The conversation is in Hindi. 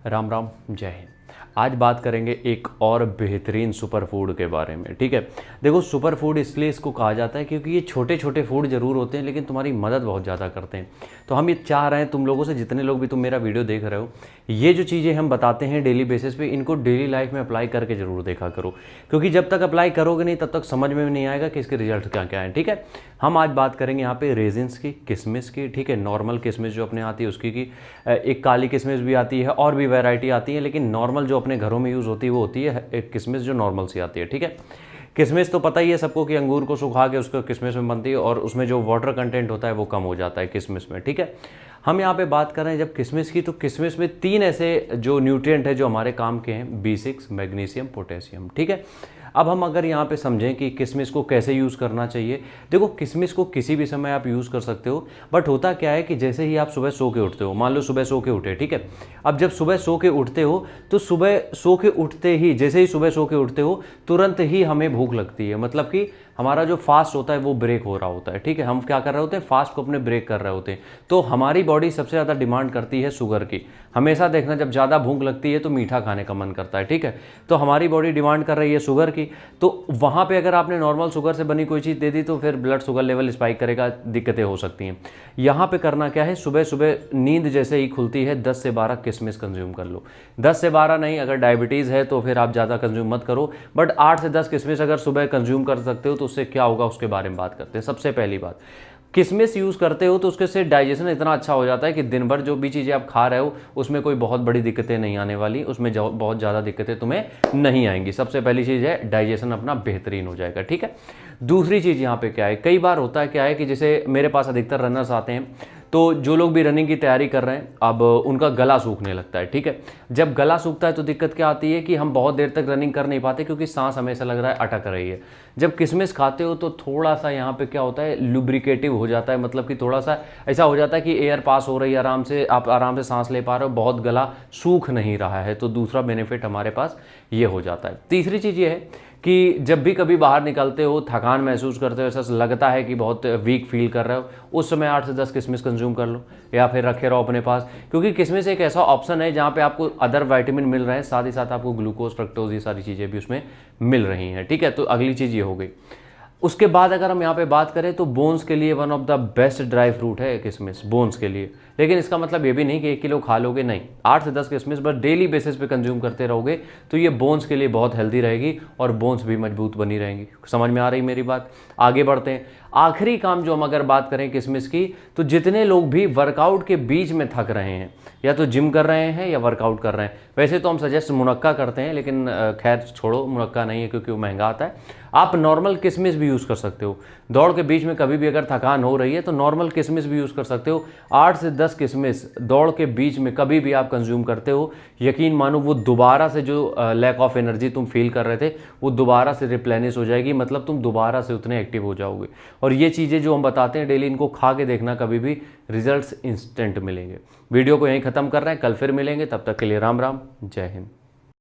राम राम, जय हिंद। आज बात करेंगे एक और बेहतरीन सुपर फूड के बारे में। ठीक है, देखो सुपर फूड इसलिए इसको कहा जाता है क्योंकि ये छोटे छोटे फूड ज़रूर होते हैं लेकिन तुम्हारी मदद बहुत ज़्यादा करते हैं। तो हम ये चाह रहे हैं तुम लोगों से, जितने लोग भी तुम मेरा वीडियो देख रहे हो, ये जो चीज़ें हम बताते हैं डेली बेसिस पे, इनको डेली लाइफ में अप्लाई करके ज़रूर देखा करो, क्योंकि जब तक अप्लाई करोगे नहीं तब तक समझ में नहीं आएगा कि इसके रिजल्ट क्या क्या हैं। ठीक है, हम आज बात करेंगे यहाँ पे रेजिन्स की, किशमिश की। ठीक है, नॉर्मल किशमिश जो अपने आती है उसकी की, एक काली किशमिश भी आती है और भी वैरायटी आती है, लेकिन नॉर्मल जो अपने घरों में यूज़ होती है वो होती है एक किशमिश जो नॉर्मल सी आती है। ठीक है, किशमिश तो पता ही है सबको कि अंगूर को सुखा के उसको किशमिश में बनती है और उसमें जो वाटर कंटेंट होता है वो कम हो जाता है किशमिश में। ठीक है, हम यहाँ पे बात कर रहे हैं जब किशमिश की, तो किशमिश में 3 ऐसे जो न्यूट्रिएंट है जो हमारे काम के हैं, B6, मैग्नीशियम, पोटेशियम। ठीक है, अब हम अगर यहाँ पे समझें कि किशमिश को कैसे यूज़ करना चाहिए। देखो, किशमिश को किसी भी समय आप यूज़ कर सकते हो, बट होता क्या है कि जैसे ही आप सुबह सो के उठते हो, मान लो सुबह सो के उठे, ठीक है, अब जब सुबह सो के उठते हो तो सुबह सो के उठते ही, जैसे ही सुबह सो के उठते हो तुरंत ही हमें भूख लगती है, मतलब कि हमारा जो फास्ट होता है वो ब्रेक हो रहा होता है। ठीक है, हम क्या कर रहे होते हैं, फास्ट को अपने ब्रेक कर रहे होते हैं। तो हमारी बॉडी सबसे ज़्यादा डिमांड करती है शुगर की। हमेशा देखना, जब ज़्यादा भूख लगती है तो मीठा खाने का मन करता है। ठीक है, तो हमारी बॉडी डिमांड कर रही है शुगर की, तो वहाँ पे अगर आपने नॉर्मल शुगर से बनी कोई चीज़ दे दी तो फिर ब्लड शुगर लेवल स्पाइक करेगा, दिक्कतें हो सकती हैं। यहाँ पे करना क्या है, सुबह सुबह नींद जैसे ही खुलती है 10 से 12 किशमिश कंज्यूम कर लो। 10 से 12 नहीं, अगर डायबिटीज़ है तो फिर आप ज़्यादा कंज्यूम मत करो, बट 8 से 10 किशमिश अगर सुबह कंज्यूम कर सकते हो तो उससे क्या होगा उसके बारे में बात करते हैं। सबसे पहली बात, किशमिश यूज़ करते हो तो उसके से डाइजेशन इतना अच्छा हो जाता है कि दिन भर जो भी चीज़ें आप खा रहे हो उसमें कोई बहुत बड़ी दिक्कतें नहीं आने वाली, उसमें बहुत ज़्यादा दिक्कतें तुम्हें नहीं आएंगी। सबसे पहली चीज़ है डाइजेशन अपना बेहतरीन हो जाएगा। ठीक है, दूसरी चीज़ यहाँ पे क्या है, कई बार होता है क्या है कि जैसे मेरे पास अधिकतर रनर्स आते हैं, तो जो लोग भी रनिंग की तैयारी कर रहे हैं अब उनका गला सूखने लगता है। ठीक है, जब गला सूखता है तो दिक्कत क्या आती है कि हम बहुत देर तक रनिंग कर नहीं पाते क्योंकि सांस हमें ऐसा लग रहा है अटक रही है। जब किशमिश खाते हो तो थोड़ा सा यहाँ पे क्या होता है, लुब्रिकेटिव हो जाता है, मतलब कि थोड़ा सा ऐसा हो जाता है कि एयर पास हो रही है आराम से, आप आराम से सांस ले पा रहे हो, बहुत गला सूख नहीं रहा है। तो दूसरा बेनिफिट हमारे पास ये हो जाता है। तीसरी चीज़ ये है कि जब भी कभी बाहर निकलते हो, थकान महसूस करते हो, ऐसा लगता है कि बहुत वीक फील कर रहे हो, उस समय 8 से 10 किशमिश कंज्यूम कर लो या फिर रखे रहो अपने पास, क्योंकि किशमिश एक ऐसा ऑप्शन है जहाँ पे आपको अदर विटामिन मिल रहे हैं, साथ ही साथ आपको ग्लूकोज, फ्रक्टोज, ये सारी चीज़ें भी उसमें मिल रही हैं। ठीक है, तो अगली चीज़ ये हो गई। उसके बाद अगर हम यहाँ पे बात करें तो बोन्स के लिए one of the best dry fruit है किशमिश, बोन्स के लिए। लेकिन इसका मतलब ये भी नहीं कि 1 किलो खा लोगे, नहीं, 8 से 10 किशमिश बस डेली बेसिस पे कंज्यूम करते रहोगे तो ये बोन्स के लिए बहुत हेल्दी रहेगी और बोन्स भी मजबूत बनी रहेंगी। समझ में आ रही मेरी बात? आगे बढ़ते हैं। आखिरी काम जो हम अगर बात करें किशमिश की, तो जितने लोग भी वर्कआउट के बीच में थक रहे हैं, या तो जिम कर रहे हैं या वर्कआउट कर रहे हैं, वैसे तो हम सजेस्ट मुनक्का करते हैं, लेकिन खैर छोड़ो, मुनक्का नहीं है क्योंकि वो महंगा आता है। आप नॉर्मल किशमिश भी यूज़ कर सकते हो। दौड़ के बीच में कभी भी अगर थकान हो रही है तो नॉर्मल किशमिश भी यूज़ कर सकते हो। 8 से 10 किशमिश दौड़ के बीच में कभी भी आप कंज्यूम करते हो, यकीन मानो वो दोबारा से जो लैक ऑफ एनर्जी तुम फील कर रहे थे वो दोबारा से रिप्लेनिश हो जाएगी, मतलब तुम दोबारा से उतने एक्टिव हो जाओगे। और ये चीज़ें जो हम बताते हैं डेली, इनको खा के देखना, कभी भी रिजल्ट्स इंस्टेंट मिलेंगे। वीडियो को यहीं ख़त्म कर रहे हैं, कल फिर मिलेंगे, तब तक के लिए राम राम, जय हिंद।